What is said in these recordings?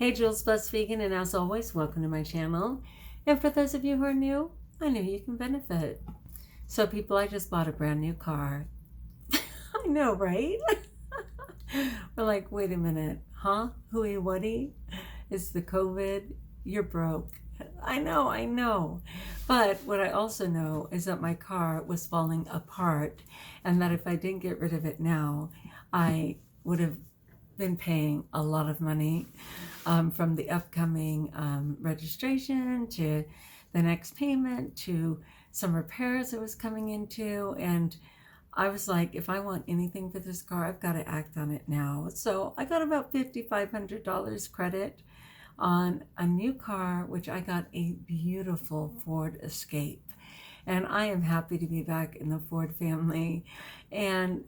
Hey, Jules Blessed Vegan, and as always, welcome to my channel. And for those of you who are new, I know you can benefit. So people, I just bought a brand new car. I know, right? We're like, wait a minute, huh? Hooey whatty? It's the COVID, you're broke. I know. But what I also know is that my car was falling apart and that if I didn't get rid of it now, I would have been paying a lot of money from the upcoming registration to the next payment to some repairs it was coming into. And I was like, if I want anything for this car, I've got to act on it now. So I got about $5,500 credit on a new car, which I got a beautiful Ford Escape. And I am happy to be back in the Ford family. And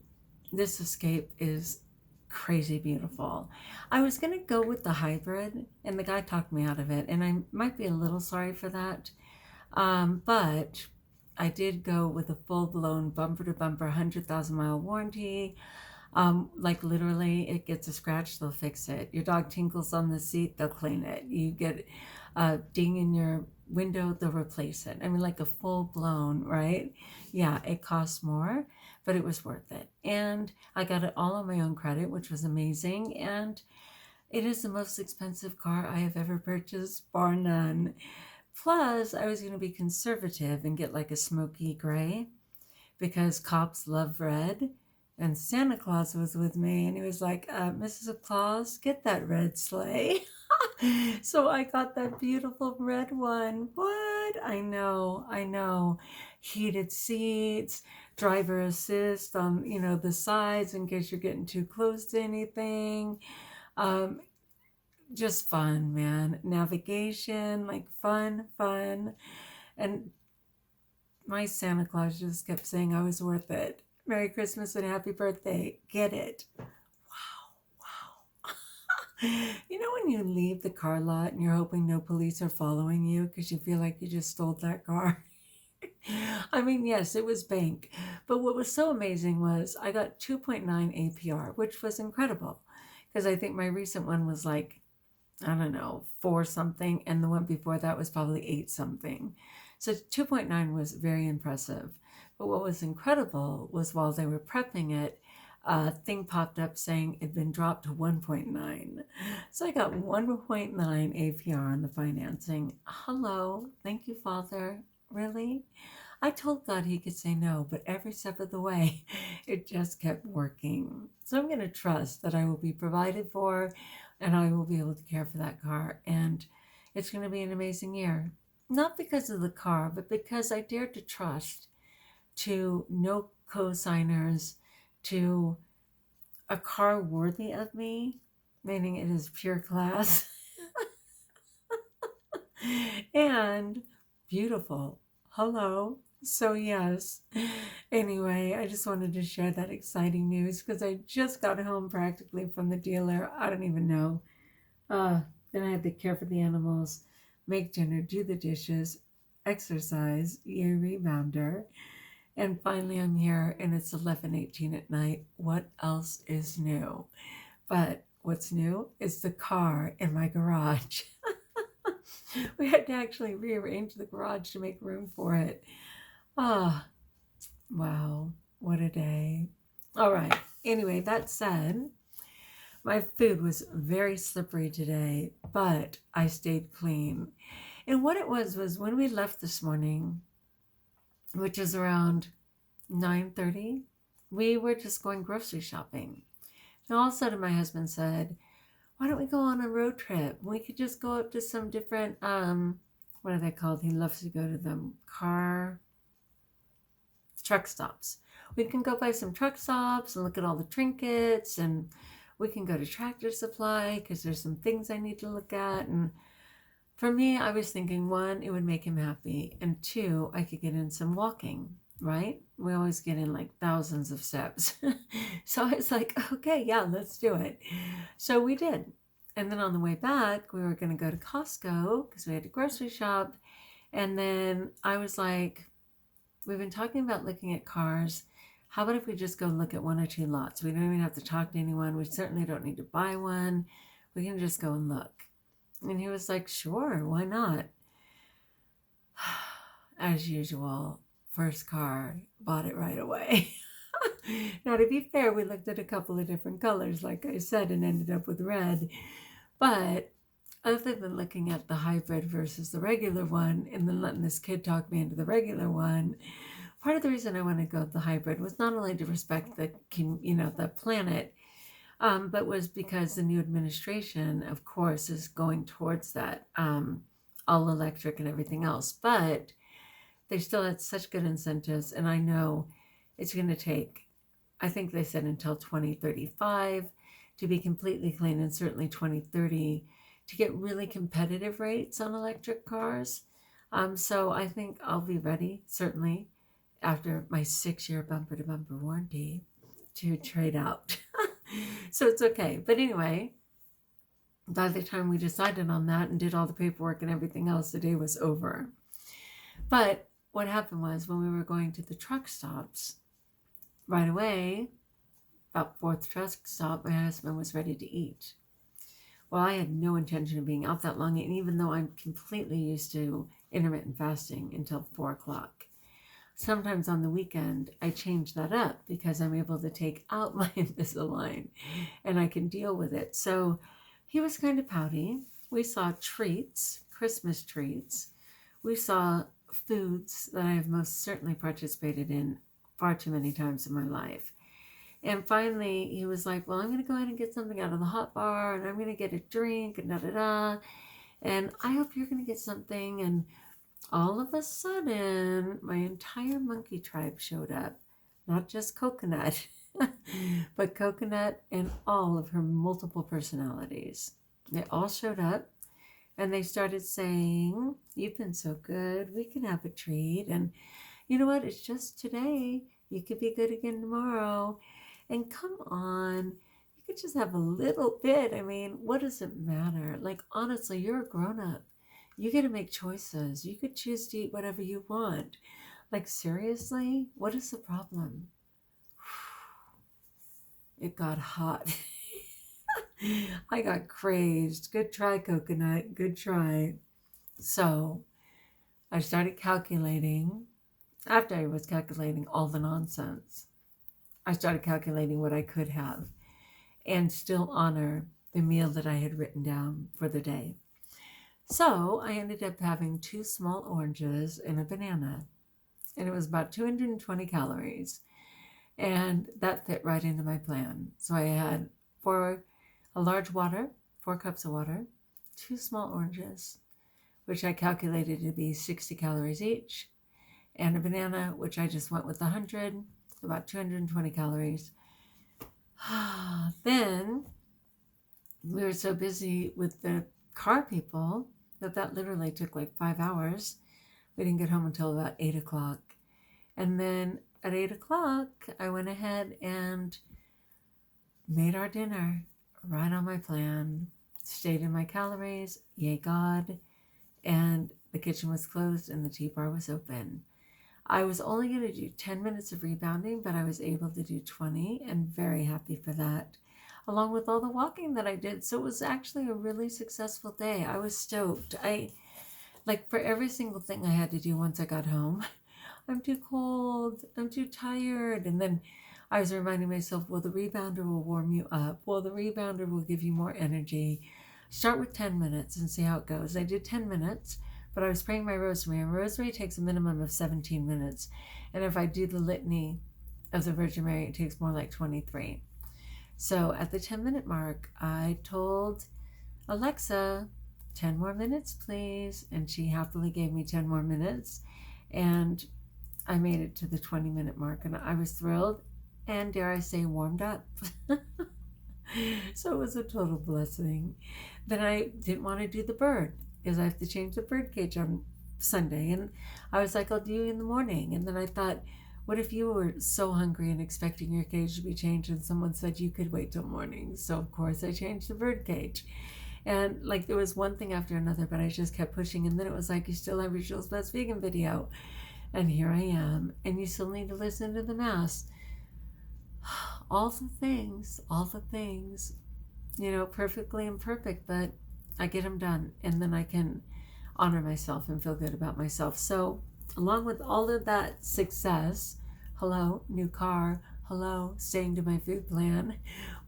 this Escape is crazy beautiful. I was going to go with the hybrid, and the guy talked me out of it, and I might be a little sorry for that. But I did go with a full-blown bumper-to-bumper 100,000-mile warranty. Like literally, it gets a scratch, they'll fix it. Your dog tinkles on the seat, they'll clean it. You get a ding in your window, they'll replace it. I mean, like a full-blown, right? Yeah, it costs more, but it was worth it. And I got it all on my own credit, which was amazing. And it is the most expensive car I have ever purchased, bar none. Plus, I was going to be conservative and get like a smoky gray because cops love red. And Santa Claus was with me, and he was like, Mrs. Claus, get that red sleigh. So I got that beautiful red one. What? I know. Heated seats, driver assist on, the sides in case you're getting too close to anything. Just fun, man. Navigation, like fun. And my Santa Claus just kept saying I was worth it. Merry Christmas and happy birthday. Get it? Wow. You know when you leave the car lot and you're hoping no police are following you because you feel like you just stole that car? I mean, yes, it was bank. But what was so amazing was I got 2.9 APR, which was incredible because I think my recent one was like, I don't know, 4 something. And the one before that was probably 8 something. So 2.9 was very impressive. But what was incredible was while they were prepping it, a thing popped up saying it'd been dropped to 1.9. So I got 1.9 APR on the financing. Hello. Thank you, Father. Really? I told God he could say no, but every step of the way, it just kept working. So I'm going to trust that I will be provided for and I will be able to care for that car. And it's going to be an amazing year. Not because of the car, but because I dared to trust to no co-signers, to a car worthy of me, meaning it is pure class, and beautiful. Hello. So yes. Anyway, I just wanted to share that exciting news because I just got home practically from the dealer. I don't even know. Then I had to care for the animals, make dinner, do the dishes, exercise, yay rebounder. And finally I'm here and it's 11:18 at night. What else is new? But what's new is the car in my garage. We had to actually rearrange the garage to make room for it. Ah, wow, what a day. All right, anyway, that said, my food was very slippery today, but I stayed clean. And what it was when we left this morning, which is around 9:30, we were just going grocery shopping. And all of a sudden my husband said, why don't we go on a road trip? We could just go up to some different, what are they called? He loves to go to them, truck stops. We can go by some truck stops and look at all the trinkets, and we can go to Tractor Supply because there's some things I need to look at. And for me, I was thinking, 1, it would make him happy, and 2, I could get in some walking, right? We always get in like thousands of steps. So I was like, okay, yeah, let's do it. So we did. And then on the way back, we were going to go to Costco because we had to grocery shop. And then I was like, we've been talking about looking at cars. How about if we just go look at 1 or 2 lots? We don't even have to talk to anyone. We certainly don't need to buy one. We can just go and look. And he was like, sure, why not? As usual, first car, bought it right away. Now, to be fair, we looked at a couple of different colors, like I said, and ended up with red. But other than looking at the hybrid versus the regular one, and then letting this kid talk me into the regular one, part of the reason I wanted to go with the hybrid was not only to respect the planet, but was because the new administration, of course, is going towards that, all electric and everything else. But they still had such good incentives, and I know it's going to take, I think they said until 2035 to be completely clean, and certainly 2030 to get really competitive rates on electric cars. So I think I'll be ready, certainly, after my 6-year bumper-to-bumper warranty, to trade out. So it's okay. But anyway, by the time we decided on that and did all the paperwork and everything else, the day was over. But what happened was, when we were going to the truck stops, right away, about 4th truck stop, my husband was ready to eat. Well, I had no intention of being out that long, and even though I'm completely used to intermittent fasting until 4 o'clock, sometimes on the weekend I change that up because I'm able to take out my Invisalign and I can deal with it. So he was kind of pouty. We saw treats, Christmas treats. We saw foods that I have most certainly participated in far too many times in my life. And finally, he was like, well, I'm going to go ahead and get something out of the hot bar, and I'm going to get a drink, and da-da-da. And I hope you're going to get something. And all of a sudden, my entire monkey tribe showed up. Not just Coconut, but Coconut and all of her multiple personalities. They all showed up, and they started saying, you've been so good, we can have a treat. And you know what? It's just today. You could be good again tomorrow. And come on, you could just have a little bit. I mean, what does it matter? Like, honestly, you're a grown-up. You get to make choices. You could choose to eat whatever you want. Like, seriously, what is the problem? It got hot. I got crazed. Good try, Coconut. Good try. So I started calculating. After I was calculating all the nonsense, I started calculating what I could have and still honor the meal that I had written down for the day. So I ended up having 2 small oranges and a banana, and it was about 220 calories, and that fit right into my plan. So I had a large water, 4 cups of water, 2 small oranges, which I calculated to be 60 calories each, and a banana, which I just went with 100, about 220 calories. Then we were so busy with the car people that literally took like 5 hours. We didn't get home until about 8 o'clock. And then at 8 o'clock, I went ahead and made our dinner right on my plan, stayed in my calories, yay God, and the kitchen was closed and the tea bar was open. I was only going to do 10 minutes of rebounding, but I was able to do 20, and very happy for that, along with all the walking that I did. So it was actually a really successful day. I was stoked. For every single thing I had to do once I got home, I'm too cold, I'm too tired. And then I was reminding myself, well, the rebounder will warm you up. Well, the rebounder will give you more energy. Start with 10 minutes and see how it goes. I did 10 minutes. But I was praying my rosary, and rosary takes a minimum of 17 minutes. And if I do the litany of the Virgin Mary, it takes more like 23. So at the 10-minute mark, I told Alexa, 10 more minutes, please. And she happily gave me 10 more minutes. And I made it to the 20-minute mark, and I was thrilled and, dare I say, warmed up. So it was a total blessing. Then I didn't want to do the bird, because I have to change the bird cage on Sunday. And I was like, I'll do it in the morning. And then I thought, what if you were so hungry and expecting your cage to be changed and someone said you could wait till morning? So of course I changed the bird cage. And there was one thing after another, but I just kept pushing. And then it was like, you still have your Jules Blessed Vegan video. And here I am. And you still need to listen to the Mass. All the things, perfectly imperfect, but I get them done, and then I can honor myself and feel good about myself. So along with all of that success, hello, new car, hello, staying to my food plan,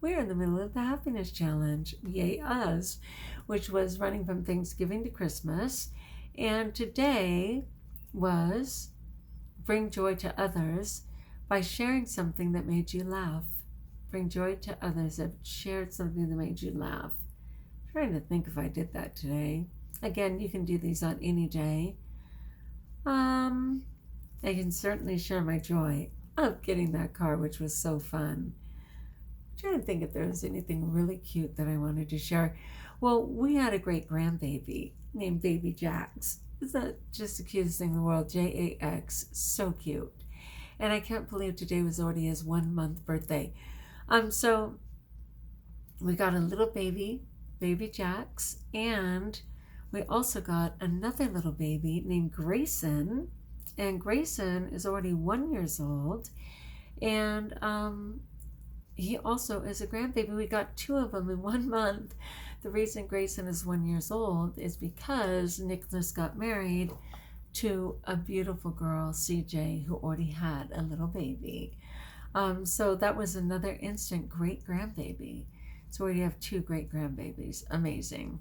we're in the middle of the happiness challenge, yay us, which was running from Thanksgiving to Christmas. And today was bring joy to others by sharing something that made you laugh. Bring joy to others that shared something that made you laugh. I'm trying to think if I did that today. Again, you can do these on any day. I can certainly share my joy of getting that car, which was so fun. I'm trying to think if there was anything really cute that I wanted to share. Well, we had a great grandbaby named Baby Jax. Isn't that just the cutest thing in the world? Jax, so cute. And I can't believe today was already his 1 month birthday. So we got a little baby Jax, and we also got another little baby named Grayson, and Grayson is already 1 year old, and he also is a grandbaby. We got 2 of them in 1 month. The reason Grayson is 1 year old is because Nicholas got married to a beautiful girl, CJ, who already had a little baby. So that was another instant great grandbaby. So we have 2 great grandbabies. Amazing.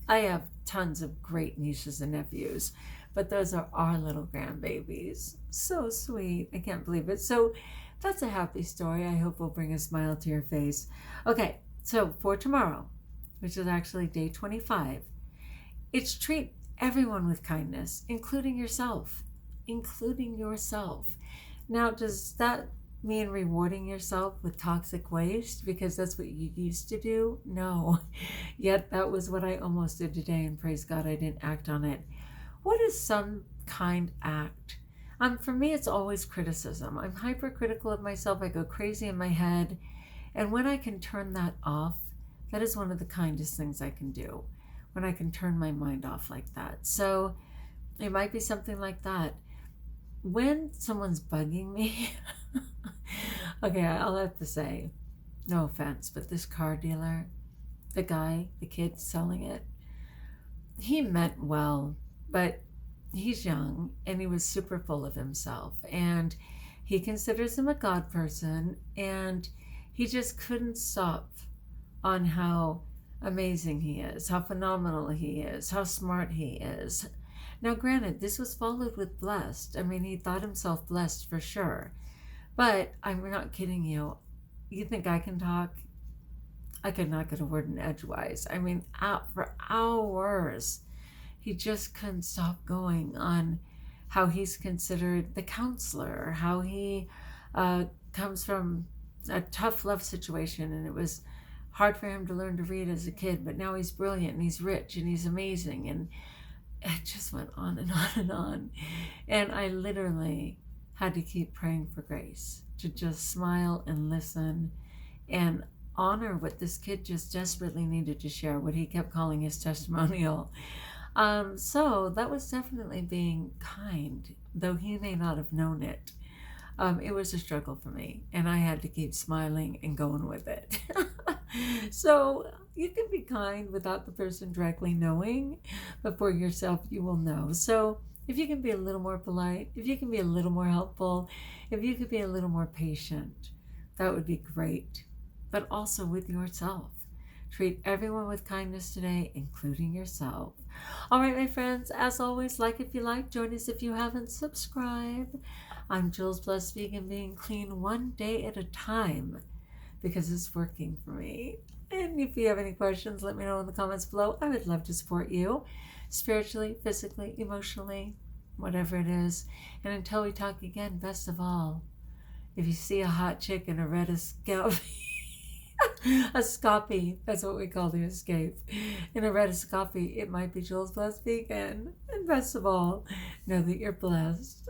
I have tons of great nieces and nephews, but those are our little grandbabies. So sweet. I can't believe it. So that's a happy story. I hope will bring a smile to your face. Okay, so for tomorrow, which is actually day 25, it's treat everyone with kindness, including yourself. Including yourself. Now, does that mean rewarding yourself with toxic waste because that's what you used to do? No. Yet that was what I almost did today, and praise God I didn't act on it. What is some kind act? For me, it's always criticism. I'm hypercritical of myself. I go crazy in my head. And when I can turn that off, that is one of the kindest things I can do, when I can turn my mind off like that. So it might be something like that. When someone's bugging me, okay, I'll have to say, no offense, but this car dealer, the kid selling it, he meant well, but he's young and he was super full of himself, and he considers him a God person, and he just couldn't stop on how amazing he is, how phenomenal he is, how smart he is. Now, granted, this was followed with blessed. I mean, he thought himself blessed for sure. But I'm not kidding you. You think I can talk? I could not get a word in edgewise. I mean, for hours, he just couldn't stop going on how he's considered the counselor, how he comes from a tough love situation, and it was hard for him to learn to read as a kid, but now he's brilliant and he's rich and he's amazing, and it just went on and on and on. And I literally had to keep praying for grace to just smile and listen and honor what this kid just desperately needed to share, what he kept calling his testimonial. So that was definitely being kind, though he may not have known it. It was a struggle for me, and I had to keep smiling and going with it. So you can be kind without the person directly knowing, but for yourself, you will know. So if you can be a little more polite, if you can be a little more helpful, if you could be a little more patient, that would be great. But also with yourself. Treat everyone with kindness today, including yourself. All right, my friends, as always, like if you like, join us if you haven't, subscribe. I'm Jules Blessed Vegan, being clean one day at a time because it's working for me. And if you have any questions, let me know in the comments below. I would love to support you spiritually, physically, emotionally, whatever it is. And until we talk again, best of all, if you see a hot chick in a red escape, a scoppy, that's what we call the escape, in a red escape, it might be Jules Blessed Vegan. And best of all, know that you're blessed.